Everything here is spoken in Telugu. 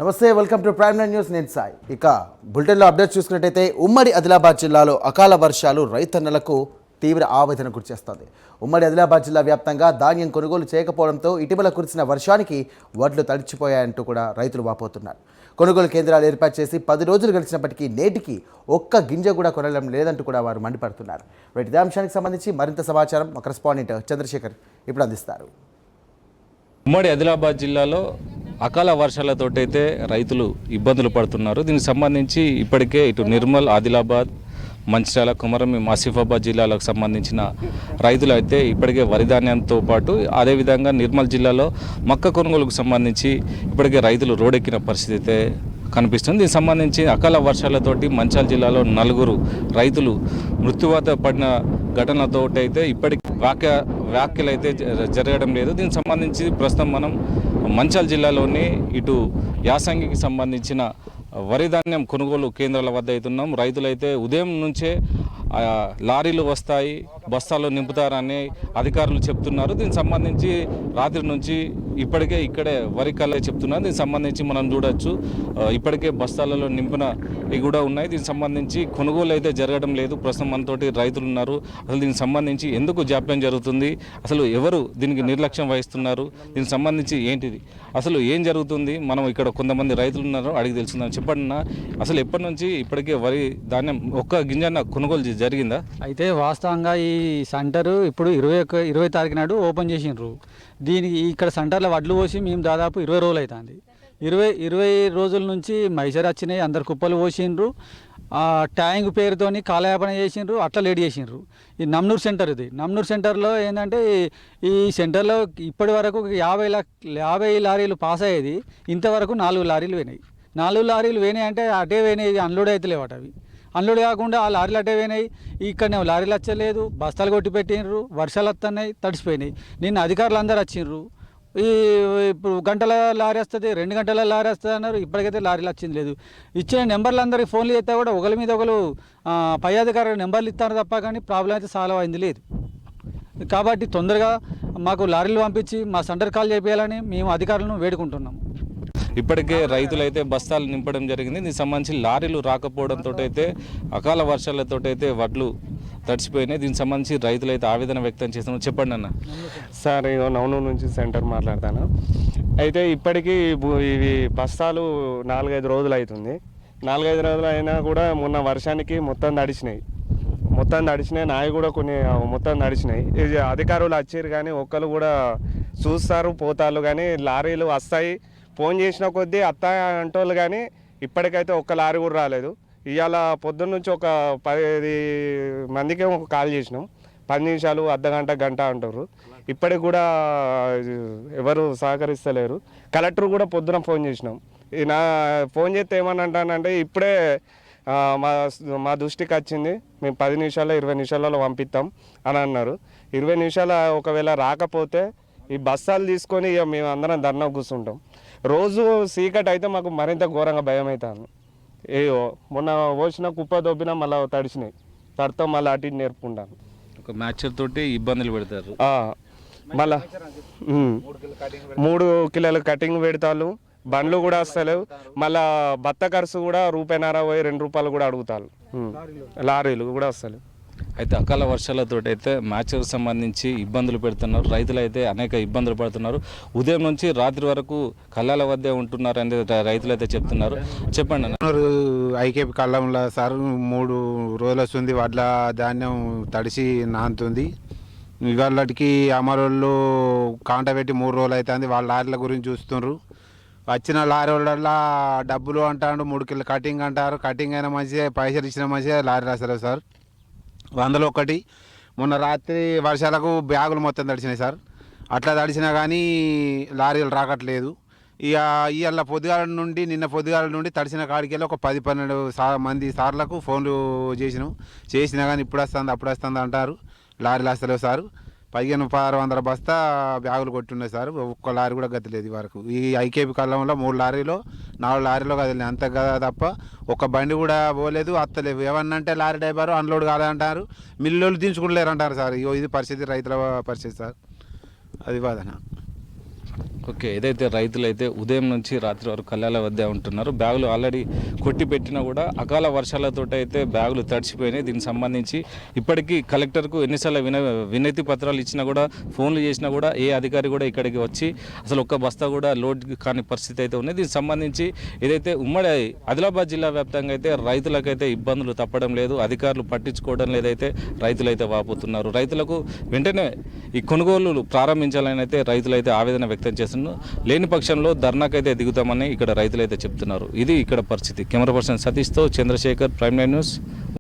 నమస్తే, welcome to prime nine news. నేను సాయి. ఇక బులెటిన్లో అప్డేట్ చూసుకున్నట్టయితే ఉమ్మడి ఆదిలాబాద్ జిల్లాలో అకాల వర్షాలు రైతన్నలకు తీవ్ర ఆవేదన గురిచేస్తుంది. ఉమ్మడి ఆదిలాబాద్ జిల్లా వ్యాప్తంగా ధాన్యం కొనుగోలు చేయకపోవడంతో ఇటీవల కురిసిన వర్షానికి వడ్లు తడిచిపోయాయంటూ కూడా రైతులు వాపోతున్నారు. కొనుగోలు కేంద్రాలు ఏర్పాటు చేసి 10 రోజులు గడిచినప్పటికీ నేటికి ఒక్క గింజ కూడా కొనడం లేదంటూ కూడా వారు మండిపడుతున్నారు. ఇదే అంశానికి సంబంధించి మరింత సమాచారం మా కరెస్పాండెంట్ చంద్రశేఖర్ ఇప్పుడు అందిస్తారు. ఉమ్మడి ఆదిలాబాద్ జిల్లాలో అకాల వర్షాలతోటైతే రైతులు ఇబ్బందులు పడుతున్నారు. దీనికి సంబంధించి ఇప్పటికే ఇటు నిర్మల్, ఆదిలాబాద్, మంచిర్యాల, కొమరంభీం, ఆసిఫాబాద్ జిల్లాలకు సంబంధించిన రైతులు అయితే ఇప్పటికే వరి ధాన్యంతో పాటు అదేవిధంగా నిర్మల్ జిల్లాలో మక్క కొనుగోలుకు సంబంధించి ఇప్పటికే రైతులు రోడ్డెక్కిన పరిస్థితి అయితే కనిపిస్తుంది. దీనికి సంబంధించి అకాల వర్షాలతోటి మంచిర్యాల జిల్లాలో 4 రైతులు మృత్యువాత పడిన ఘటనతోటైతే ఇప్పటికి వ్యాఖ్యలు అయితే జరగడం లేదు. దీనికి సంబంధించి ప్రస్తుతం మనం మంచిర్యాల జిల్లాలోని ఇటు యాసంగికి సంబంధించిన వరి ధాన్యం కొనుగోలు కేంద్రాల వద్ద అవుతున్నాం. రైతులైతే ఉదయం నుంచే లారీలు వస్తాయి, బస్తాలు నింపుతారని అధికారులు చెప్తున్నారు. దీనికి సంబంధించి రాత్రి నుంచి ఇప్పటికే ఇక్కడే వరి కళ్ళే చెప్తున్నారు. దీనికి సంబంధించి మనం చూడొచ్చు, ఇప్పటికే బస్తాలలో నింపిన ఇవి కూడా ఉన్నాయి. దీనికి సంబంధించి కొనుగోలు అయితే జరగడం లేదు. ప్రస్తుతం మనతోటి రైతులు ఉన్నారు. అసలు దీనికి సంబంధించి ఎందుకు జాప్యం జరుగుతుంది, అసలు ఎవరు దీనికి నిర్లక్ష్యం వహిస్తున్నారు, దీనికి సంబంధించి ఏంటిది, అసలు ఏం జరుగుతుంది, మనం ఇక్కడ కొంతమంది రైతులు ఉన్నారు, అడిగి తెలుసుకుందాం. చెప్పండి, అసలు ఎప్పటి నుంచి ఇప్పటికే వరి ధాన్యం ఒక్క గింజన్న కొనుగోలు జరిగిందా? అయితే వాస్తవంగా ఈ సెంటర్ ఇప్పుడు 20 తారీఖు నాడు ఓపెన్ చేసిండ్రు. దీనికి ఇక్కడ సెంటర్లో వడ్లు పోసి మేము దాదాపు 20 రోజులు అవుతుంది. 20 రోజుల నుంచి మైసర్ వచ్చినాయి, అందరు కుప్పలు పోసిండ్రు. ట్యాంక్ పేరుతోని కాలయాపన చేసిండ్రు, అట్లా లేట్ చేసిండ్రు. ఈ నమ్నూర్ సెంటర్, ఇది నమ్నూర్ సెంటర్లో ఏంటంటే ఈ సెంటర్లో ఇప్పటి వరకు 50 లారీలు పాస్ అయ్యేది, ఇంతవరకు 4 లారీలు పోయినాయి. 4 లారీలు పోయినాయి అంటే అటే పోయినాయి, అన్లోడ్ అయితే లేవట. అవి అన్లోడ్ కాకుండా ఆ లారీలు అటే పోయినాయి. ఇక్కడనే లారీలు వచ్చలేదు, బస్తాలు కొట్టి పెట్టినరు, వర్షాలు వస్తున్నాయి, తడిసిపోయినాయి. నిన్న అధికారులు అందరు వచ్చిండ్రు. ఇప్పుడు గంటల లారీ వస్తుంది, 2 గంటల లారీ వస్తుంది అన్నారు. ఇప్పటికైతే లారీలు వచ్చింది లేదు. ఇచ్చిన నెంబర్లు అందరికి ఫోన్లు చేస్తే కూడా ఒకరి మీద ఒకరు పై అధికారులు నెంబర్లు ఇస్తారు తప్ప కానీ ప్రాబ్లం అయితే సాల్వ్ అయింది లేదు. కాబట్టి తొందరగా మాకు లారీలు పంపించి మా సెంటర్ కాల్ చేయాలని మేము అధికారులను వేడుకుంటున్నాము. ఇప్పటికే రైతులైతే బస్తాలు నింపడం జరిగింది. దీనికి సంబంధించి లారీలు రాకపోవడంతో అయితే అకాల వర్షాలతోటైతే వడ్లు తడిచిపోయినాయి. దీనికి సంబంధించి రైతులైతే ఆవేదన వ్యక్తం చేస్తున్నారు. చెప్పండి అన్న. సార్, నవనూరు నుంచి సెంటర్ మాట్లాడతాను. అయితే ఇప్పటికీ ఇవి బస్తాలు 4-5 రోజులు అవుతుంది. 4-5 రోజులు అయినా కూడా మొన్న వర్షానికి మొత్తం తడిచినాయి. నాయి కూడా కొన్ని మొత్తం తడిచినాయి. ఇది అధికారులు వచ్చారు కానీ ఒక్కరు కూడా చూస్తారు పోతారు కానీ లారీలు వస్తాయి, ఫోన్ చేసిన కొద్దీ అత్తాయి అంటోళ్ళు కానీ ఇప్పటికైతే ఒక్క లారీ కూడా రాలేదు. ఇవాళ పొద్దున్న నుంచి ఒక 10 మందికి కాల్ చేసినాం. 10 నిమిషాలు, అర్ధగంట, గంట అంటారు. ఇప్పటికి కూడా ఎవరు సహకరిస్తలేరు. కలెక్టర్ కూడా పొద్దున ఫోన్ చేసినాం. నా ఫోన్ చేస్తే ఏమని అంటానంటే ఇప్పుడే మా దృష్టికి వచ్చింది, మేము 10 నిమిషాల్లో 20 నిమిషాలలో పంపిస్తాం అని అన్నారు. 20 నిమిషాలు ఒకవేళ రాకపోతే ఈ బస్సాలు తీసుకొని ఇక మేము అందరం ధర్నా కూర్చుంటాం. రోజు చీకటి అయితే మాకు మరింత ఘోరంగా భయం అవుతాను. మొన్న పోసిన కుప్ప దొబ్బినా మళ్ళీ తడిచినాయి, తడితో మళ్ళీ అటు ఇటు నేర్పుకుంటాను. ఒక మ్యాచర్ తోటి ఇబ్బందులు పెడతారు. మళ్ళా 3 కిలోల కటింగ్ పెడతారు, బండ్లు కూడా వస్తలేవు. మళ్ళా బత్త ఖర్చు కూడా ₹1.50, ₹2 కూడా అడుగుతారు. లారీలు కూడా వస్తలేవు. అయితే అకాల వర్షాలతో అయితే మ్యాచ్కు సంబంధించి ఇబ్బందులు పెడుతున్నారు. రైతులు అయితే అనేక ఇబ్బందులు పడుతున్నారు. ఉదయం నుంచి రాత్రి వరకు కళ్ళాల వద్దే ఉంటున్నారు అని రైతులు అయితే చెప్తున్నారు. చెప్పండి అన్న. ఐకేపీ కళ్ళంలో సార్ 3 రోజులు వస్తుంది, వడ్ల ధాన్యం తడిసి నానుతుంది. ఇవాళకి అమరోళ్ళు కాంట పెట్టి 3 రోజులు అవుతుంది. వాళ్ళ లారీల గురించి చూస్తున్నారు. వచ్చిన లారీ వాళ్ళ డబ్బులు అంటారు, 3 కిలో కటింగ్ అంటారు. కటింగ్ అయినా మంచిగా, పైసలు ఇచ్చిన మంచిగా లారీ రాస్తారు సార్. 101. మొన్న రాత్రి వర్షాలకు బ్యాగులు మొత్తం తడిచినాయి సార్. అట్లా తడిచినా కానీ లారీలు రాకట్లేదు. ఇక ఇవాళ నిన్న పొద్దుగాల నుండి తడిచిన కాడికి వెళ్ళి ఒక 10-12 మంది సార్లకు ఫోన్లు చేసినా కానీ ఇప్పుడు వస్తుంది అప్పుడు వస్తుంది అంటారు. లారీలు వస్తలేవు సార్. 1500 బస్తా బ్యాగులు కొట్టున్నాయి సార్. ఒక్క లారీ కూడా గతిలేదు వరకు. ఈ ఐకేపీ కాలంలో 3 లారీలో 4 లారీలో కదిలినాయి అంతే కదా తప్ప ఒక బండి కూడా పోలేదు, అత్తలేవు. ఏమన్నంటే లారీ డ్రైవర్ అన్లోడ్ కాదంటారు, మిల్లులు దించుకుంటలేరు అంటారు సార్. ఇది పరిస్థితి, రైతుల పరిస్థితి సార్. అది బాధన. ఓకే, ఏదైతే రైతులు అయితే ఉదయం నుంచి రాత్రి వరకు కళ్ళాల వద్ద ఉంటున్నారు, బ్యాగులు ఆల్రెడీ కొట్టి పెట్టినా కూడా అకాల వర్షాలతో అయితే బ్యాగులు తడిచిపోయినాయి. దీనికి సంబంధించి ఇప్పటికీ కలెక్టర్కు ఎన్నిసార్లు వినతి పత్రాలు ఇచ్చినా కూడా, ఫోన్లు చేసినా కూడా ఏ అధికారి కూడా ఇక్కడికి వచ్చి అసలు ఒక్క బస్తా కూడా లోడ్ కాని పరిస్థితి అయితే ఉంది. దీనికి సంబంధించి ఏదైతే ఉమ్మడి ఆదిలాబాద్ జిల్లా వ్యాప్తంగా అయితే రైతులకైతే ఇబ్బందులు తప్పడం లేదు, అధికారులు పట్టించుకోవడం లేదైతే రైతులైతే వాపోతున్నారు. రైతులకు వెంటనే ఈ కొనుగోలు ప్రారంభించాలని అయితే రైతులైతే ఆవేదన వ్యక్తం చేస్తున్నారు. లేని పక్షంలో ధర్నాకైతే దిగుతామని ఇక్కడ రైతులైతే చెప్తున్నారు. ఇది ఇక్కడ పరిస్థితి. కెమెరా పర్సన్ సతీష్తో చంద్రశేఖర్, ప్రైమ్9 న్యూస్.